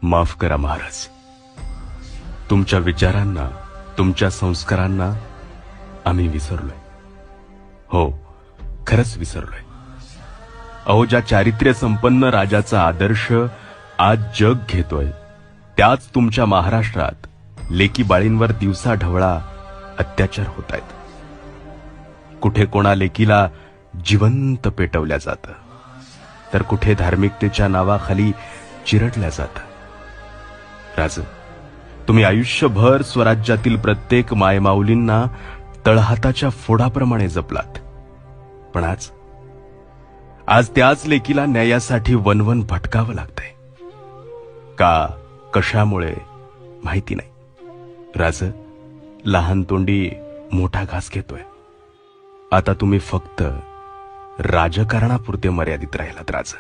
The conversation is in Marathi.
माफ करा महाराज, तुमच्या विचारांना, तुमच्या संस्कारांना आम्ही विसरलोय. हो, खरंच विसरलोय. अहो, ज्या चारित्र्य संपन्न राजाचा आदर्श आज जग घेतोय, त्याच तुमच्या महाराष्ट्रात लेकी बाळींवर दिवसा ढवळा अत्याचार होत आहेत. कुठे कोणा लेकीला जिवंत पेटवल्या जातं, तर कुठे धार्मिकतेच्या नावाखाली चिरडल्या जातं. राज, तुम्ही आयुष्यभर स्वराज्यातील प्रत्येक मायमाऊलींना तळहाताच्या फोडाप्रमाणे जपलात, पण आज त्याच लेकीला न्यायासाठी वनवन भटकावं लागतंय. का, कशामुळे माहिती नाही. राज, लहान तोंडी मोठा घास घेतोय. आता तुम्ही फक्त राजकारणापुरते मर्यादित राहिलात राज.